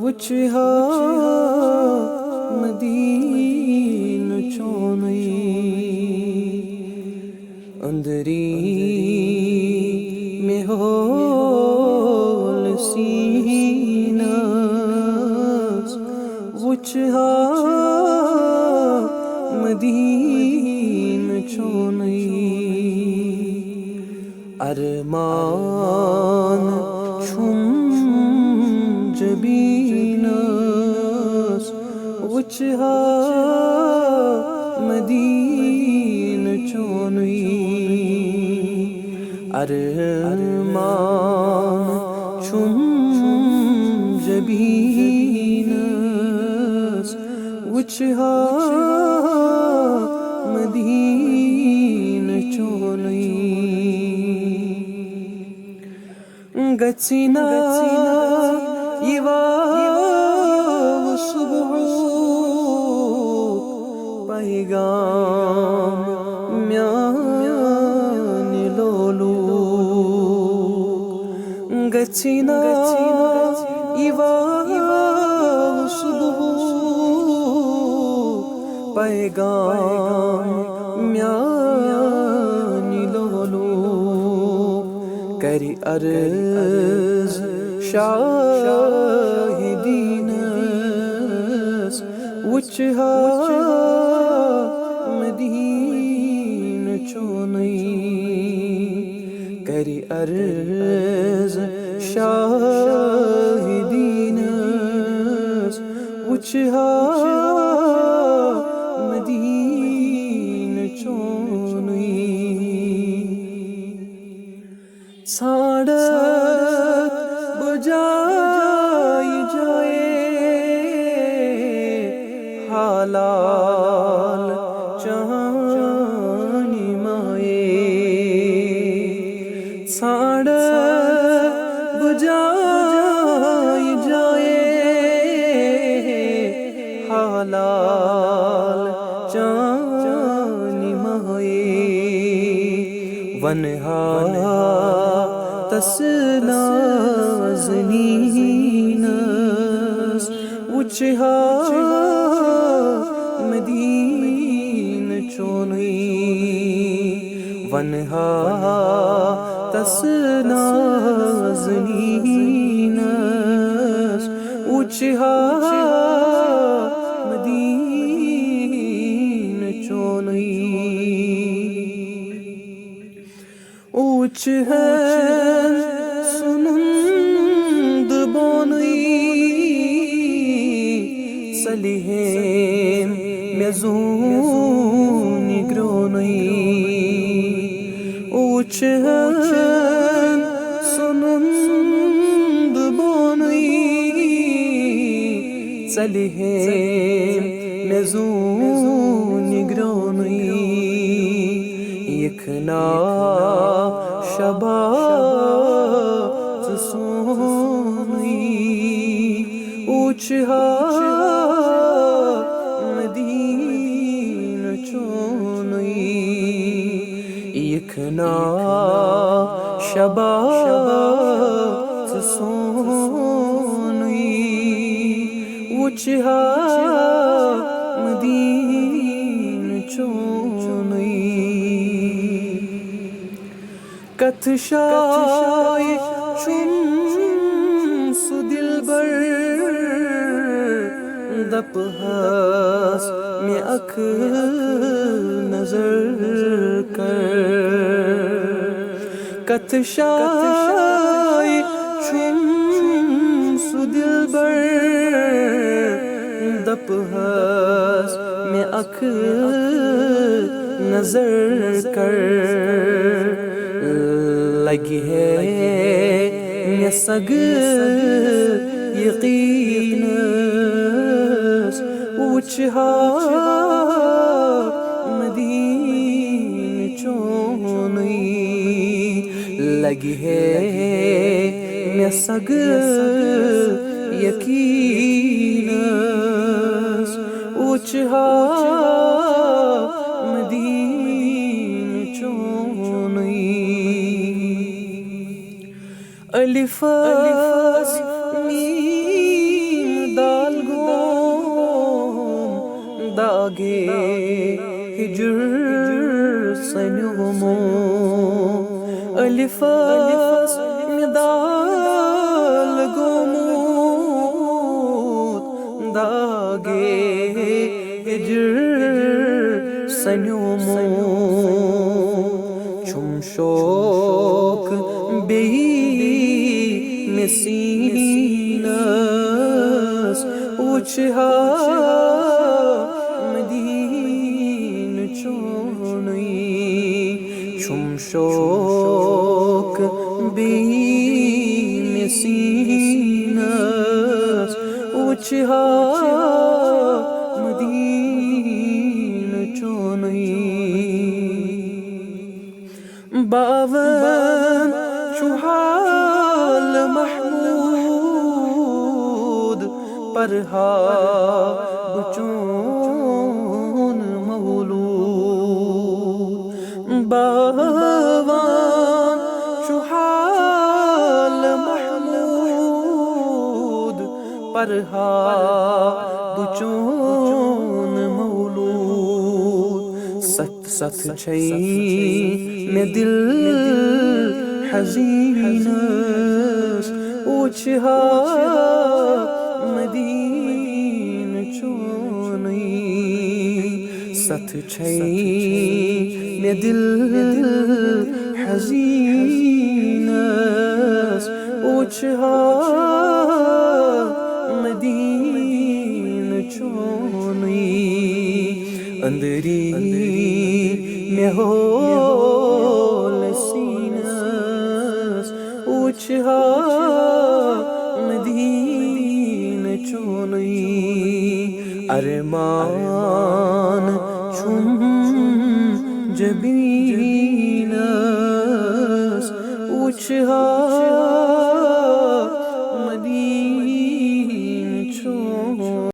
वुचहा Medina चोनई अंदरी में whole सीना वुचहा Medina चोनई अरमान छुम जबीनस वुचहा Medina चोनई अरमान छुम जबीनस वुचहा Medina चोनई गचिना यवा सुबह पैगाम म्यानि लोलू गचिना यवा सुबह पैगाम म्यानि लोलू करी अर्ज शाहिदीनस वुचहा मदीन चोनई करी अर्ज शाहिदीनस वुचहा मदीन चोनई साड़क बुझाई जाए हालाल चानी माए साड़क बुझाई जाए हालाल चानी माए वनहा तसनाज़नीनस वुचहा मदीन चोनई वनहा तसनाज़नीनस वुचहा मदीन चोनई वुचहा सुनंद बोनई सलिहेम मेज़ूनी ग्रोनई वुचहन सुनंद बोनई सलिहेम मेज़ूनी ग्रोनई यखना शबा सोनई वुचहा मदीन चोनई यखना शबा सोनई वुचहा मदीन चोनई कथशाय चुम सुदिलबर दपहस में अख नजर कर कथशाय चुम सुदिलबर दपहस में अख नजर कर लगी है मैं सग यकीनस वुचहा मदीन चोनई लगी है मैं सग यकीनस वुचहा मदीन चोनई अलिफ मीम दागे हिजर सन्योमो अलिफस मिदाल गोमोत दागे हिजर सन्योमो चुम शोक बेही Messinas uçha Medin çonay Çum şok bi Messinas uçha Medin çonay Bavan çuhal Mahmud परहा बचून मौलूद बावान शुहाल Mahmood परहा बचून मौलूद सत सत छई में दिल हज़ीनस उछहा मदीन चोनई सत छई में दिल हज़ीनस उछहा मदीन चोनई अंदरी में हो लसीनस उछहा मदीन चोनई अरमान छुम जबीनस उछहा